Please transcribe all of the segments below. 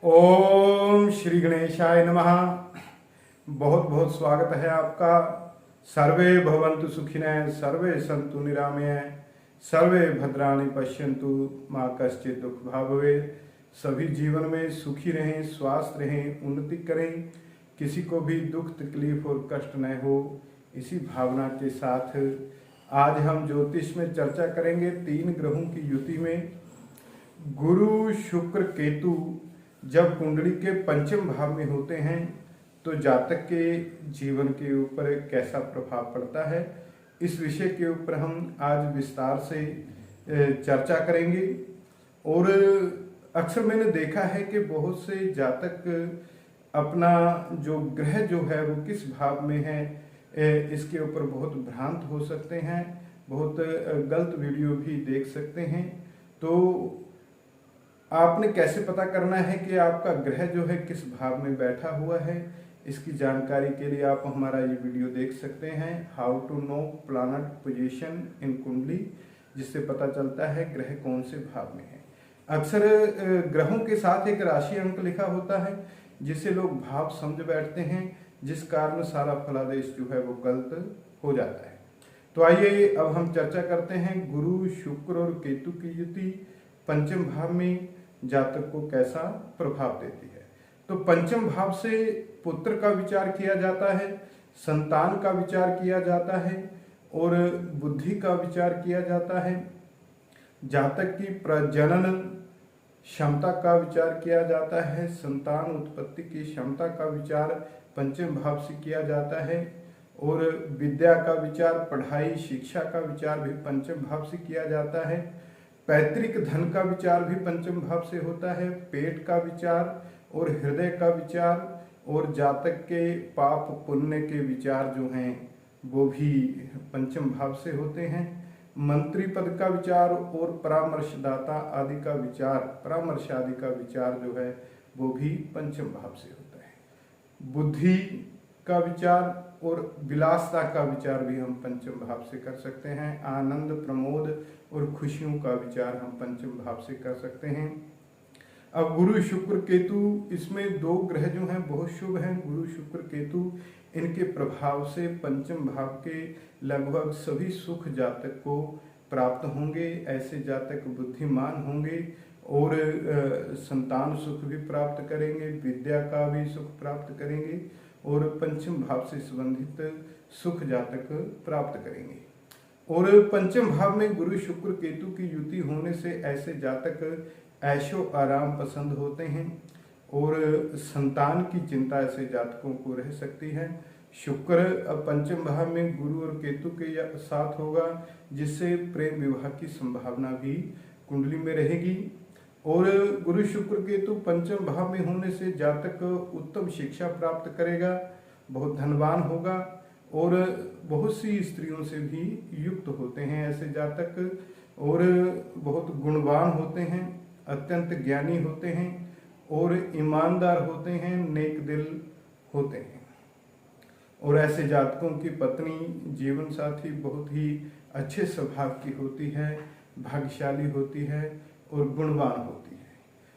ओम श्री गणेशाय नमः। बहुत बहुत स्वागत है आपका। सर्वे भवन्तु सुखिनः, सर्वे सन्तु निरामय, सर्वे भद्राणि पश्यन्तु, माँ कश्चित् दुख भाग् भवेत्। सभी जीवन में सुखी रहें, स्वस्थ रहें, उन्नति करें, किसी को भी दुख तकलीफ और कष्ट न हो, इसी भावना के साथ आज हम ज्योतिष में चर्चा करेंगे 3 ग्रहों की युति में। गुरु शुक्र केतु जब कुंडली के पंचम भाव में होते हैं तो जातक के जीवन के ऊपर कैसा प्रभाव पड़ता है, इस विषय के ऊपर हम आज विस्तार से चर्चा करेंगे। और अक्सर मैंने देखा है कि बहुत से जातक अपना जो ग्रह जो है वो किस भाव में है इसके ऊपर बहुत भ्रांत हो सकते हैं, बहुत गलत वीडियो भी देख सकते हैं। तो आपने कैसे पता करना है कि आपका ग्रह जो है किस भाव में बैठा हुआ है, इसकी जानकारी के लिए आप हमारा ये वीडियो देख सकते हैं, how to know planet position in kundli, जिससे पता चलता है ग्रह कौन से भाव में है। अक्सर ग्रहों के साथ एक राशि अंक लिखा होता है जिसे लोग भाव समझ बैठते हैं, जिस कारण सारा फलादेश जो है वो गलत हो जाता है। तो आइए अब हम चर्चा करते हैं गुरु शुक्र और केतु की युति पंचम भाव में जातक को कैसा प्रभाव देती है। तो पंचम भाव से पुत्र का विचार किया जाता है, संतान का विचार किया जाता है और बुद्धि का विचार किया जाता है। जातक की प्रजनन क्षमता का विचार किया जाता है, संतान उत्पत्ति की क्षमता का विचार पंचम भाव से किया जाता है और विद्या का विचार, पढ़ाई शिक्षा का विचार भी पंचम भाव से किया जाता है। पैतृक धन का विचार भी पंचम भाव से होता है, पेट का विचार और हृदय का विचार और जातक के पाप पुण्य के विचार जो हैं वो भी पंचम भाव से होते हैं। मंत्री पद का विचार और परामर्शदाता आदि का विचार, परामर्श आदि का विचार जो है वो भी पंचम भाव से होता है। बुद्धि का विचार और विलासता का विचार भी हम पंचम भाव से कर सकते हैं। आनंद, प्रमोद और खुशियों का विचार हम पंचम भाव से कर सकते हैं। अब गुरु शुक्र केतु, इसमें 2 ग्रह जो हैं बहुत शुभ हैं। गुरु शुक्र केतु, इनके प्रभाव से पंचम भाव के लगभग सभी सुख जातक को प्राप्त होंगे। ऐसे जातक बुद्धिमान होंगे और संतान सुख भी प्राप्त करेंगे, विद्या का भी सुख प्राप्त करेंगे और पंचम भाव से संबंधित सुख जातक प्राप्त करेंगे। और पंचम भाव में गुरु शुक्र केतु की युति होने से ऐसे जातक ऐशो आराम पसंद होते हैं और संतान की चिंता ऐसे जातकों को रह सकती है। शुक्र अब पंचम भाव में गुरु और केतु के साथ होगा, जिससे प्रेम विवाह की संभावना भी कुंडली में रहेगी। और गुरु शुक्र केतु पंचम भाव में होने से जातक उत्तम शिक्षा प्राप्त करेगा, बहुत धनवान होगा और बहुत सी स्त्रियों से भी युक्त होते हैं ऐसे जातक, और बहुत गुणवान होते हैं, अत्यंत ज्ञानी होते हैं और ईमानदार होते हैं, नेक दिल होते हैं। और ऐसे जातकों की पत्नी, जीवन साथी बहुत ही अच्छे स्वभाव की होती है, भाग्यशाली होती है और गुणवान होती है।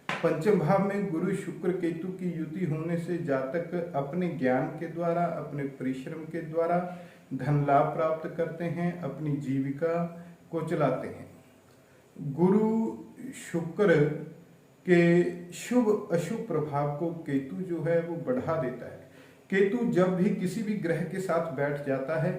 पंचम भाव में गुरु शुक्र केतु की युति होने से जातक अपने ज्ञान के द्वारा, अपने परिश्रम के द्वारा धन लाभ प्राप्त करते हैं, अपनी जीविका को चलाते हैं। गुरु शुक्र के शुभ अशुभ प्रभाव को केतु जो है वो बढ़ा देता है। केतु जब भी किसी भी ग्रह के साथ बैठ जाता है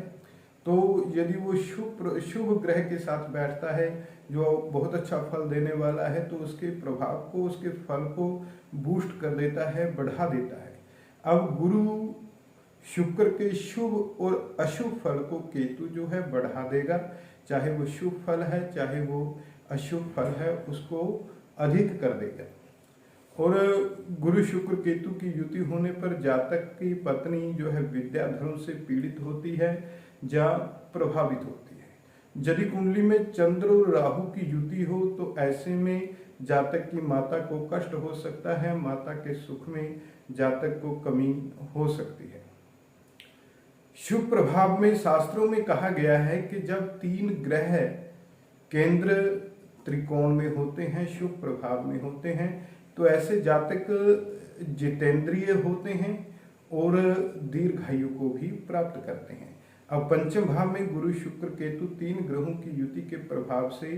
तो यदि वो शुभ ग्रह के साथ बैठता है जो बहुत अच्छा फल देने वाला है, तो उसके प्रभाव को, उसके फल को बूस्ट कर देता है, बढ़ा देता है। अब गुरु शुक्र के शुभ और अशुभ फल को केतु जो है बढ़ा देगा, चाहे वो शुभ फल है चाहे वो अशुभ फल है, उसको अधिक कर देगा। और गुरु शुक्र केतु की युति होने पर जातक की पत्नी जो है विद्याधरों से पीड़ित होती है या प्रभावित होती है। यदि कुंडली में चंद्र और राहु की युति हो तो ऐसे में जातक की माता को कष्ट हो सकता है, माता के सुख में जातक को कमी हो सकती है। शुभ प्रभाव में शास्त्रों में कहा गया है कि जब 3 ग्रह केंद्र त्रिकोण में होते हैं, शुभ प्रभाव में होते हैं, तो ऐसे जातक जितेंद्रिय होते हैं और दीर्घायु को भी प्राप्त करते हैं। अब पंचम भाव में गुरु शुक्र केतु 3 ग्रहों की युति के प्रभाव से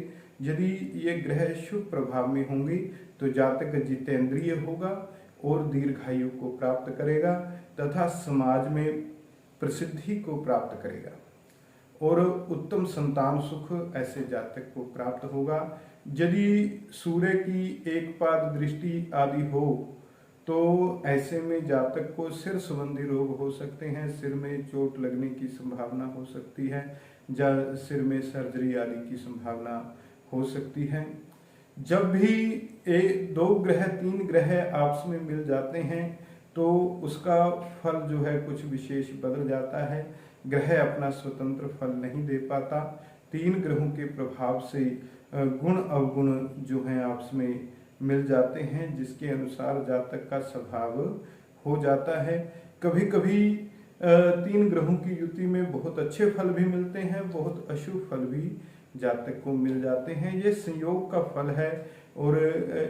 यदि ये ग्रह शुभ प्रभाव में होंगे तो जातक जितेंद्रिय होगा और दीर्घायु को प्राप्त करेगा तथा समाज में प्रसिद्धि को प्राप्त करेगा और उत्तम संतान सुख ऐसे जातक को प्राप्त होगा। यदि सूर्य की एक पाद दृष्टि आदि हो तो ऐसे में जातक को सिर संबंधी रोग हो सकते हैं, सिर में चोट लगने की संभावना हो सकती है या सिर में सर्जरी आदि की संभावना हो सकती है। जब भी 2 ग्रह 3 ग्रह आपस में मिल जाते हैं तो उसका फल जो है कुछ विशेष बदल जाता है। ग्रह अपना स्वतंत्र फल नहीं दे पाता। 3 ग्रहों के प्रभाव से गुण अवगुण जो है आपस में मिल जाते हैं, जिसके अनुसार जातक का स्वभाव हो जाता है। कभी कभी 3 ग्रहों की युति में बहुत अच्छे फल भी मिलते हैं, बहुत अशुभ फल भी जातक को मिल जाते हैं। ये संयोग का फल है और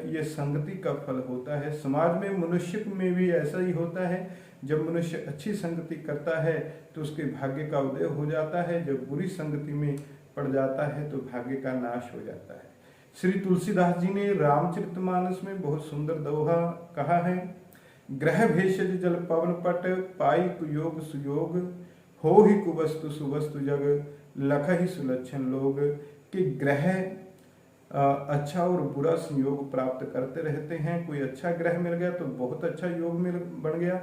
ये संगति का फल होता है। समाज में मनुष्य में भी ऐसा ही होता है। जब मनुष्य अच्छी संगति करता है तो उसके भाग्य का उदय हो जाता है, जब बुरी संगति में पड़ जाता है तो भाग्य का नाश हो जाता है। श्री तुलसीदास जी ने रामचरितमानस में बहुत सुंदर दोहा कहा है, ग्रह भेषज जल पवन पट पाई कुयोग सुयोग हो ही कुवस्तु सुवस्तु जग लख ही सुलक्षण लोग। कि ग्रह अच्छा और बुरा संयोग प्राप्त करते रहते हैं। कोई अच्छा ग्रह मिल गया तो बहुत अच्छा योग बन गया,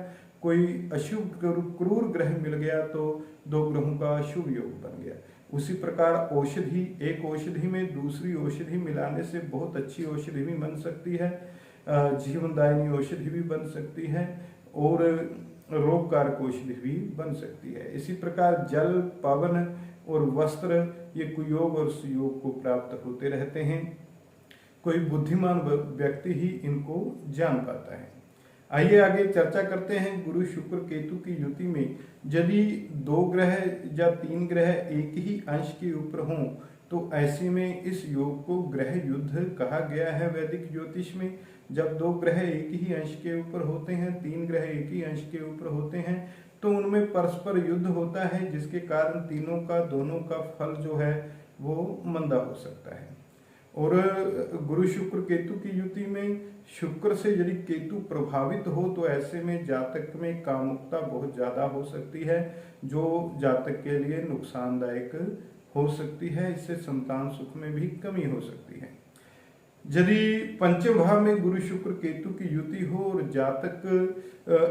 कोई अशुभ क्रूर ग्रह मिल गया तो 2 ग्रहों का अशुभ योग बन गया। उसी प्रकार औषधि, एक औषधि में दूसरी औषधि मिलाने से बहुत अच्छी औषधि भी बन सकती है, जीवनदायिनी औषधि भी बन सकती है और रोगकारक औषधि भी बन सकती है। इसी प्रकार जल, पवन और वस्त्र ये कुयोग और सुयोग को प्राप्त होते रहते हैं। कोई बुद्धिमान व्यक्ति ही इनको जान पाता है। आइए आगे चर्चा करते हैं। गुरु शुक्र केतु की युति में यदि 2 ग्रह या 3 ग्रह एक ही अंश के ऊपर हों तो ऐसे में इस योग को ग्रह युद्ध कहा गया है वैदिक ज्योतिष में। जब 2 ग्रह एक ही अंश के ऊपर होते हैं, 3 ग्रह एक ही अंश के ऊपर होते हैं तो उनमें परस्पर युद्ध होता है, जिसके कारण दोनों का फल जो है वो मंदा हो सकता है। और गुरु शुक्र केतु की युति में शुक्र से यदि केतु प्रभावित हो तो ऐसे में जातक में कामुकता बहुत ज्यादा हो सकती है, जो जातक के लिए नुकसानदायक हो सकती है। इससे संतान सुख में भी कमी हो सकती है। यदि पंचम भाव में गुरु शुक्र केतु की युति हो और जातक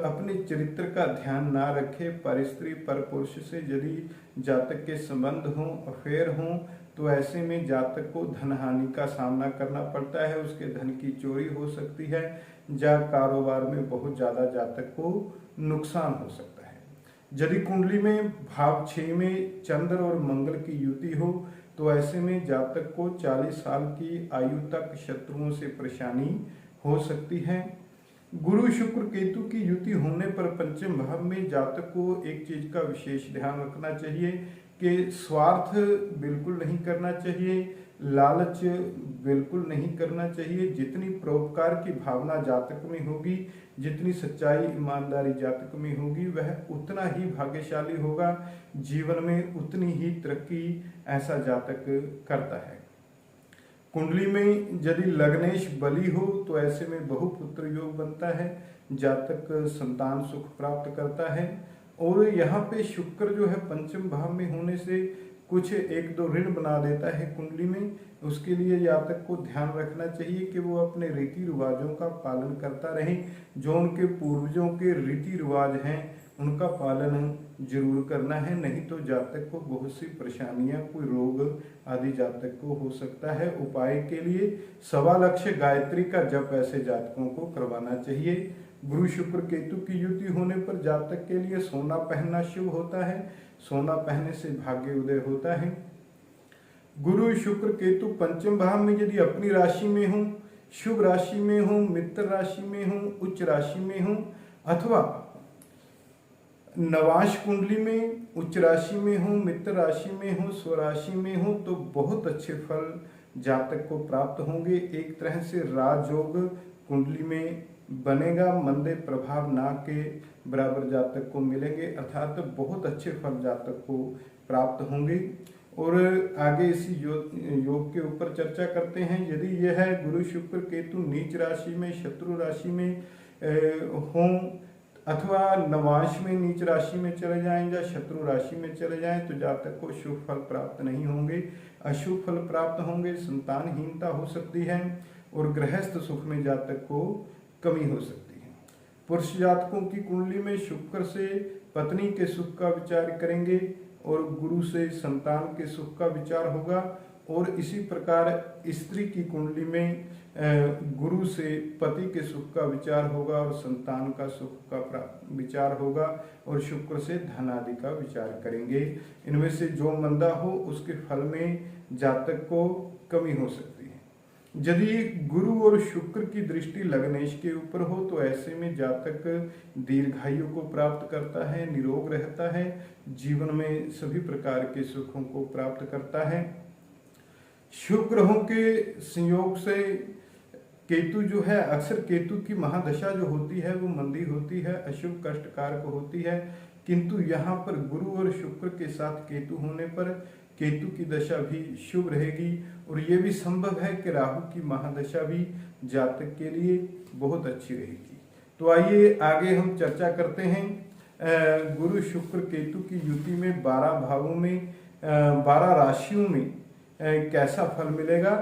अपने चरित्र का ध्यान ना रखे, पर स्त्री पर पुरुष से यदि जातक के संबंध हों, अफेयर हों, तो ऐसे में जातक को धन हानि का सामना करना पड़ता है। उसके धन की चोरी हो सकती है या कारोबार में बहुत ज्यादा जातक को नुकसान हो सकता है। यदि कुंडली में भाव 6 में चंद्र और मंगल की युति हो तो ऐसे में जातक को 40 साल की आयु तक शत्रुओं से परेशानी हो सकती है। गुरु शुक्र केतु की युति होने पर पंचम भाव में जातक को एक चीज का विशेष ध्यान रखना चाहिए कि स्वार्थ बिल्कुल नहीं करना चाहिए, लालच बिल्कुल नहीं करना चाहिए। जितनी परोपकार की भावना जातक में होगी, जितनी सच्चाई ईमानदारी जातक में होगी, वह उतना ही भाग्यशाली होगा, जीवन में उतनी ही तरक्की ऐसा जातक करता है। कुंडली में यदि लग्नेश बली हो तो ऐसे में बहुपुत्र योग बनता है, जातक संतान सुख प्राप्त करता है। और यहाँ पे शुक्र जो है पंचम भाव में होने से कुछ 1-2 ऋण बना देता है कुंडली में। उसके लिए जातक को ध्यान रखना चाहिए कि वो अपने रीति रिवाजों का पालन करता रहे। जो उनके पूर्वजों के रीति रिवाज हैं उनका पालन जरूर करना है, नहीं तो जातक को बहुत सी परेशानियां, कोई रोग आदि जातक को हो सकता है। उपाय के लिए 1.25 लक्ष गायत्री का जप ऐसे जातकों को करवाना चाहिए। गुरु शुक्र केतु की युति होने पर जातक के लिए सोना पहनना शुभ होता है। सोना पहनने से भाग्य उदय होता है। गुरु शुक्र केतु पंचम भाव में यदि अपनी राशि में हो, शुभ राशि में हो, मित्र राशि में हो, उच्च राशि में हो अथवा नवांश कुंडली में उच्च राशि में हो, मित्र राशि में हो, स्वराशि में हो तो बहुत अच्छे फल जातक को प्राप्त होंगे। एक तरह से राजयोग कुंडली में बनेगा, मंदे प्रभाव ना के बराबर जातक को मिलेंगे, अर्थात बहुत अच्छे फल जातक को प्राप्त होंगे। और आगे इसी योग के ऊपर चर्चा करते हैं। यदि यह है गुरु शुक्र केतु नीच राशि में, शत्रु राशि में हों, अथवा नवांश में नीच राशि में चले जाएं या शत्रु राशि में चले जाएं, तो जातक को शुभ फल प्राप्त नहीं होंगे, अशुभ फल प्राप्त होंगे, संतानहीनता हो सकती है और गृहस्थ सुख में जातक को कमी हो सकती है। पुरुष जातकों की कुंडली में शुक्र से पत्नी के सुख का विचार करेंगे और गुरु से संतान के सुख का विचार होगा। और इसी प्रकार स्त्री की कुंडली में गुरु से पति के सुख का विचार होगा और संतान का सुख का विचार होगा, और शुक्र से धन आदि का विचार करेंगे। इनमें से जो मंदा हो उसके फल में जातक को कमी हो सकती है। यदि गुरु और शुक्र की दृष्टि लग्नेश के ऊपर हो तो ऐसे में जातक दीर्घायु को प्राप्त करता है, निरोग रहता है, जीवन में सभी प्रकार के सुखों को प्राप्त करता है। शुभ ग्रहों के संयोग से केतु जो है, अक्सर केतु की महादशा जो होती है वो मंदी होती है, अशुभ कष्टकारक होती है, किंतु यहाँ पर गुरु और शुक्र के साथ केतु होने पर केतु की दशा भी शुभ रहेगी। और ये भी संभव है कि राहु की महादशा भी जातक के लिए बहुत अच्छी रहेगी। तो आइए आगे हम चर्चा करते हैं। गुरु शुक्र केतु की युति में 12 भावों में 12 राशियों में कैसा फल मिलेगा।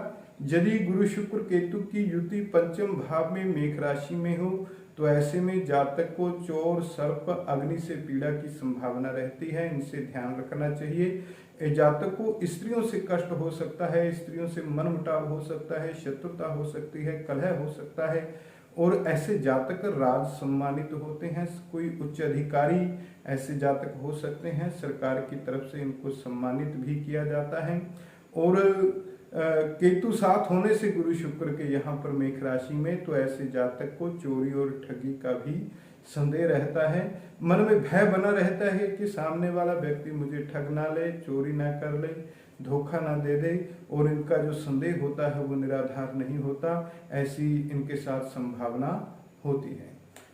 यदि गुरु शुक्र केतु की युति पंचम भाव में मेष राशि में हो तो ऐसे में जातक को चोर, सर्प, अग्नि से पीड़ा की संभावना रहती है, इनसे ध्यान रखना चाहिए। जातक को स्त्रियों से कष्ट हो सकता है, स्त्रियों से मनमुटाव हो सकता है, शत्रुता हो सकती है, कलह हो सकता है, और ऐसे जातक राज सम्मानित होते हैं। कोई उच्च अधिकारी ऐसे जातक हो सकते हैं, सरकार की तरफ से इनको सम्मानित भी किया जाता है। और केतु साथ होने से गुरु शुक्र के यहाँ पर मेष राशि में, तो ऐसे जातक को चोरी और ठगी का भी संदेह रहता है। मन में भय बना रहता है कि सामने वाला व्यक्ति मुझे ठग ना ले, चोरी ना कर ले, धोखा ना दे दे, और इनका जो संदेह होता है वो निराधार नहीं होता, ऐसी इनके साथ संभावना होती है।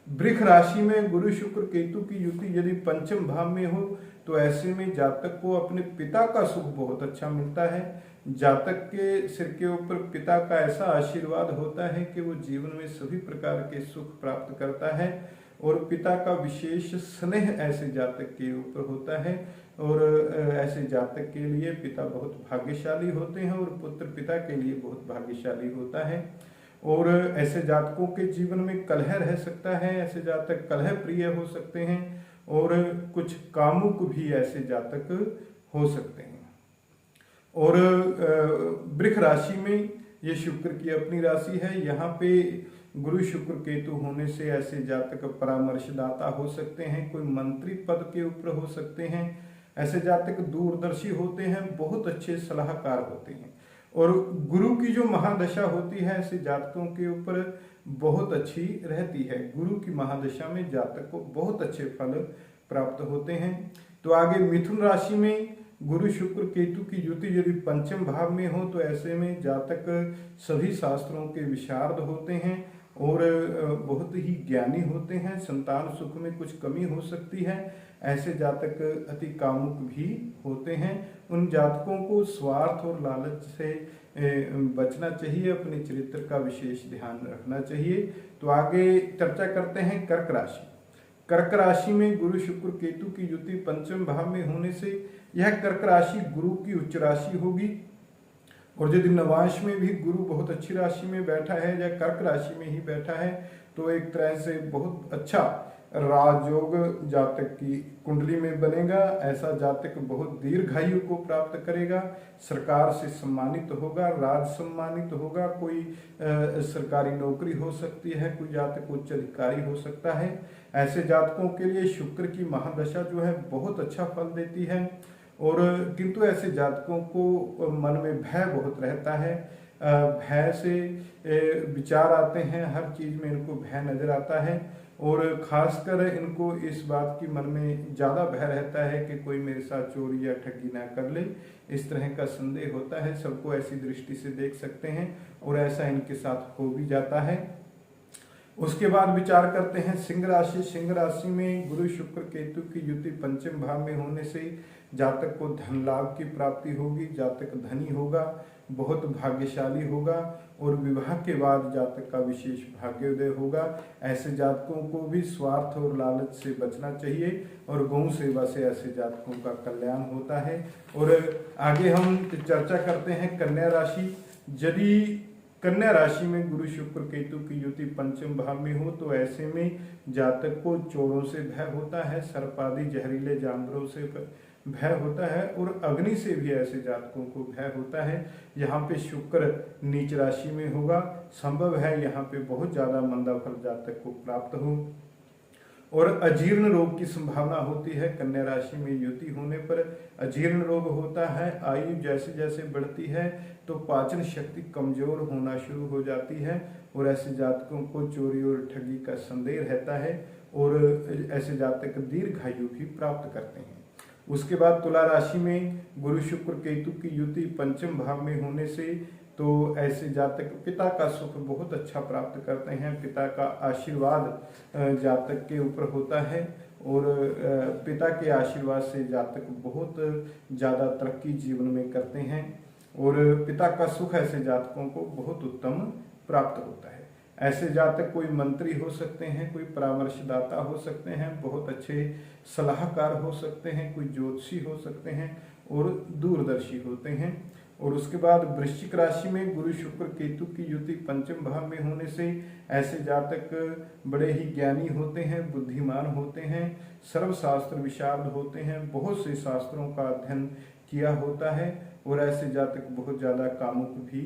वृष राशि में गुरु शुक्र केतु की युति यदि पंचम भाव में हो तो ऐसे में जातक को अपने पिता का सुख बहुत अच्छा मिलता है। जातक के सिर के ऊपर पिता का ऐसा आशीर्वाद होता है कि वो जीवन में सभी प्रकार के सुख प्राप्त करता है, और पिता का विशेष स्नेह ऐसे जातक के ऊपर होता है। और ऐसे जातक के लिए पिता बहुत भाग्यशाली होते हैं और पुत्र पिता के लिए बहुत भाग्यशाली होता है। और ऐसे जातकों के जीवन में कलह रह सकता है, ऐसे जातक कलह प्रिय हो सकते हैं, और कुछ कामुक भी ऐसे जातक हो सकते हैं। और वृष राशि में ये शुक्र की अपनी राशि है, यहाँ पे गुरु शुक्र केतु होने से ऐसे जातक परामर्शदाता हो सकते हैं, कोई मंत्री पद के ऊपर हो सकते हैं। ऐसे जातक दूरदर्शी होते हैं, बहुत अच्छे सलाहकार होते हैं, और गुरु की जो महादशा होती है ऐसे जातकों के ऊपर बहुत अच्छी रहती है। गुरु की महादशा में जातक को बहुत अच्छे फल प्राप्त होते हैं। तो आगे मिथुन राशि में गुरु शुक्र केतु की युति यदि पंचम भाव में हो तो ऐसे में जातक सभी शास्त्रों के विशारद होते हैं और बहुत ही ज्ञानी होते हैं। संतान सुख में कुछ कमी हो सकती है। ऐसे जातक अति कामुक भी होते हैं। उन जातकों को स्वार्थ और लालच से बचना चाहिए, अपने चरित्र का विशेष ध्यान रखना चाहिए। तो आगे चर्चा करते हैं कर्क राशि। कर्क राशि में गुरु शुक्र केतु की युति पंचम भाव में होने से यह कर्क राशि गुरु की उच्च राशि होगी। और यदि नवांश में भी गुरु बहुत अच्छी राशि में बैठा है या कर्क राशि में ही बैठा है तो एक तरह से बहुत अच्छा राजयोग जातक की कुंडली में बनेगा। ऐसा जातक बहुत दीर्घायु को प्राप्त करेगा, सरकार से सम्मानित होगा, राज सम्मानित होगा, कोई सरकारी नौकरी हो सकती है, कोई जातक उच्च अधिकारी हो सकता है। ऐसे जातकों के लिए शुक्र की महादशा जो है बहुत अच्छा फल देती है। और किंतु ऐसे जातकों को मन में भय बहुत रहता है, भय से विचार आते हैं, हर चीज में इनको भय नजर आता है। और खासकर इनको इस बात की मन में ज़्यादा भय रहता है कि कोई मेरे साथ चोरी या ठगी ना कर ले, इस तरह का संदेह होता है। सबको ऐसी दृष्टि से देख सकते हैं और ऐसा इनके साथ हो भी जाता है। उसके बाद विचार करते हैं सिंह राशि। सिंह राशि में गुरु शुक्र केतु की युति पंचम भाव में होने से जातक को धन लाभ की प्राप्ति होगी, जातक धनी होगा, बहुत भाग्यशाली होगा और विवाह के बाद जातक का विशेष भाग्योदय होगा। ऐसे जातकों को भी स्वार्थ और लालच से बचना चाहिए और गौ सेवा से ऐसे जातकों का कल्याण होता है। और आगे हम चर्चा करते हैं कन्या राशि। यदि कन्या राशि में गुरु शुक्र केतु की युति पंचम भाव में हो तो ऐसे में जातक को चोरों से भय होता है, सर्प आदि जहरीले जानवरों से भय होता है और अग्नि से भी ऐसे जातकों को भय होता है। यहाँ पे शुक्र नीच राशि में होगा, संभव है यहाँ पे बहुत ज्यादा मंदा फल जातक को प्राप्त हो और अजीर्ण रोग की संभावना होती है। कन्या राशि में युति होने पर अजीर्ण रोग होता है। आयु जैसे जैसे बढ़ती है तो पाचन शक्ति कमजोर होना शुरू हो जाती है और ऐसे जातकों को चोरी और ठगी का संदेह रहता है और ऐसे जातक दीर्घायु भी प्राप्त करते हैं। उसके बाद तुला राशि में गुरु शुक्र केतु की युति पंचम भाव में होने से तो ऐसे जातक पिता का सुख बहुत अच्छा प्राप्त करते हैं, पिता का आशीर्वाद जातक के ऊपर होता है और पिता के आशीर्वाद से जातक बहुत ज़्यादा तरक्की जीवन में करते हैं और पिता का सुख ऐसे जातकों को बहुत उत्तम प्राप्त होता है। ऐसे जातक कोई मंत्री हो सकते हैं, कोई परामर्शदाता हो सकते हैं, बहुत अच्छे सलाहकार हो सकते हैं, कोई ज्योतिषी हो सकते हैं और दूरदर्शी होते हैं। और उसके बाद वृश्चिक राशि में गुरु शुक्र केतु की युति पंचम भाव में होने से ऐसे जातक बड़े ही ज्ञानी होते हैं, बुद्धिमान होते हैं, सर्वशास्त्र विशारद होते हैं, बहुत से शास्त्रों का अध्ययन किया होता है और ऐसे जातक बहुत ज्यादा कामुक भी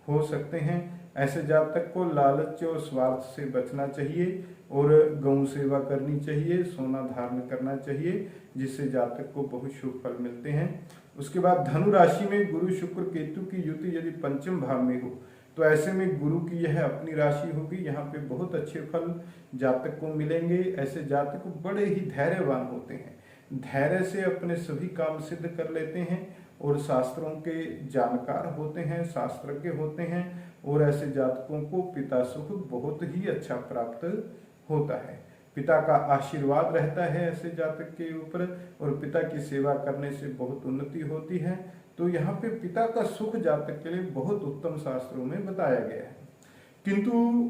हो सकते हैं। ऐसे जातक को लालच और स्वार्थ से बचना चाहिए और गौ सेवा करनी चाहिए, सोना धारण करना चाहिए, जिससे जातक को बहुत शुभ फल मिलते हैं। उसके बाद धनु राशि में गुरु शुक्र केतु की युति यदि पंचम भाव में हो तो ऐसे में गुरु की यह अपनी राशि होगी, यहाँ पे बहुत अच्छे फल जातक को मिलेंगे। ऐसे जातक बड़े ही धैर्यवान होते हैं, धैर्य से अपने सभी काम सिद्ध कर लेते हैं और शास्त्रों के जानकार होते हैं, शास्त्रज्ञ होते हैं और ऐसे जातकों को पिता सुख बहुत ही अच्छा प्राप्त होता है। पिता का आशीर्वाद रहता है ऐसे जातक के ऊपर और पिता की सेवा करने से बहुत उन्नति होती है। तो यहाँ पे पिता का सुख जातक के लिए बहुत उत्तम शास्त्रों में बताया गया है। किंतु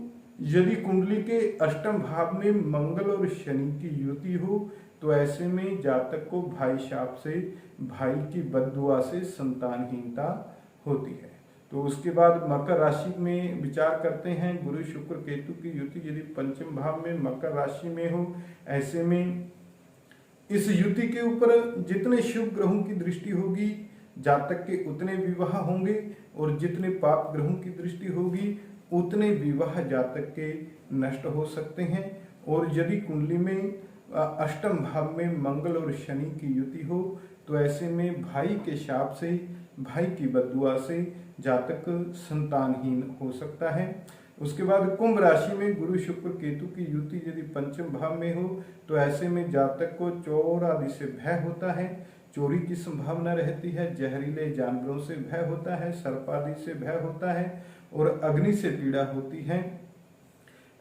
यदि कुंडली के अष्टम भाव में मंगल और शनि की युति हो तो ऐसे में जातक को भाई शाप से, भाई की बद्दुआ से संतानहीनता होती है। तो उसके बाद मकर राशि में विचार करते हैं। गुरु शुक्र केतु की युति यदि पंचम भाव में मकर राशि में हो, ऐसे में इस युति के ऊपर जितने शुभ ग्रहों की दृष्टि होगी जातक के उतने विवाह होंगे और जितने पाप ग्रहों की दृष्टि होगी उतने विवाह जातक के नष्ट हो सकते हैं। और यदि कुंडली में अष्टम भाव में मंगल और शनि की युति हो तो ऐसे में भाई के शाप से, भाई की बद्दुआ से जातक संतानहीन हो सकता है। उसके बाद कुंभ राशि में गुरु शुक्र केतु की युति यदि पंचम भाव में हो तो ऐसे में जातक को चोर आदि से भय होता है, चोरी की संभावना रहती है, जहरीले जानवरों से भय होता है, सर्प आदि से भय होता है और अग्नि से पीड़ा होती है।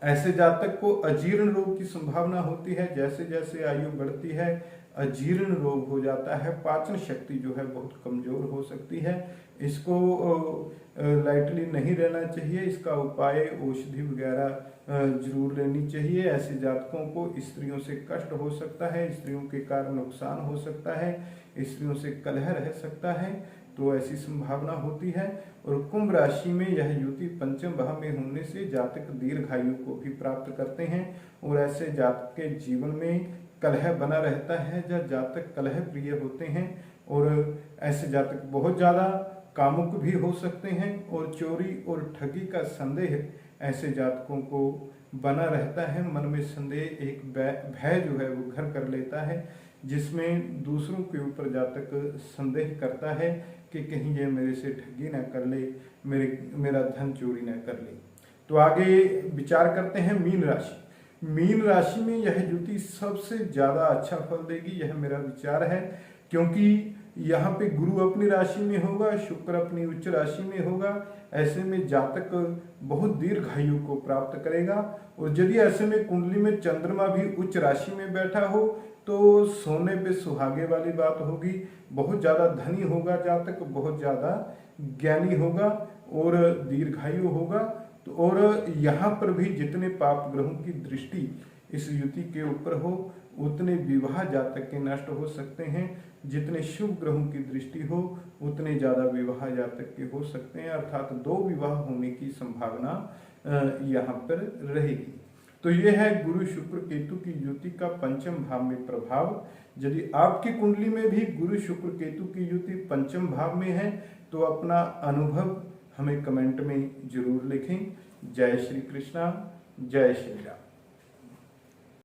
ऐसे जातक को अजीर्ण रोग की संभावना होती है, जैसे जैसे आयु बढ़ती है अजीर्ण रोग हो जाता है, पाचन शक्ति जो है बहुत कमजोर हो सकती है। इसको लाइटली नहीं रहना चाहिए, इसका उपाय औषधि वगैरह जरूर लेनी चाहिए। ऐसे जातकों को स्त्रियों से कष्ट हो सकता है, स्त्रियों के कारण नुकसान हो सकता है, स्त्रियों से कलह रह सकता है, तो ऐसी संभावना होती है। और कुंभ राशि में यह युति पंचम भाव में होने से जातक दीर्घायु को भी प्राप्त करते हैं और ऐसे जातक के जीवन में कलह बना रहता है, जब जातक कलह प्रिय होते हैं और ऐसे जातक बहुत ज्यादा कामुक भी हो सकते हैं और चोरी और ठगी का संदेह ऐसे जातकों को बना रहता है। मन में संदेह, एक भय जो है वो घर कर लेता है, जिसमें दूसरों के ऊपर जातक संदेह करता है कि कहीं ये मेरे से ठगी ना कर ले, मेरा धन चोरी ना कर ले। तो आगे विचार करते हैं मीन राशि। मीन राशि में यह युति सबसे ज्यादा अच्छा फल देगी, यह मेरा विचार है, क्योंकि यहाँ पे गुरु अपनी राशि में होगा, शुक्र अपनी उच्च राशि में होगा। ऐसे में जातक बहुत दीर्घायु को प्राप्त करेगा। और यदि ऐसे में कुंडली में चंद्रमा भी उच्च राशि में बैठा हो तो सोने पे सुहागे वाली बात होगी। बहुत ज़्यादा धनी होगा जातक, बहुत ज़्यादा ज्ञानी होगा और दीर्घायु होगा। तो और यहाँ पर भी जितने पाप ग्रहों की दृष्टि इस युति के ऊपर हो उतने विवाह जातक के नष्ट हो सकते हैं। जितने शुभ ग्रहों की दृष्टि हो उतने ज़्यादा विवाह जातक के हो सकते हैं, अर्थात 2 विवाह होने की संभावना यहाँ पर रहेगी। तो यह है गुरु शुक्र केतु की युति का पंचम भाव में प्रभाव। यदि आपकी कुंडली में भी गुरु शुक्र केतु की युति पंचम भाव में है तो अपना अनुभव हमें कमेंट में जरूर लिखें। जय श्री कृष्णा, जय श्री राम।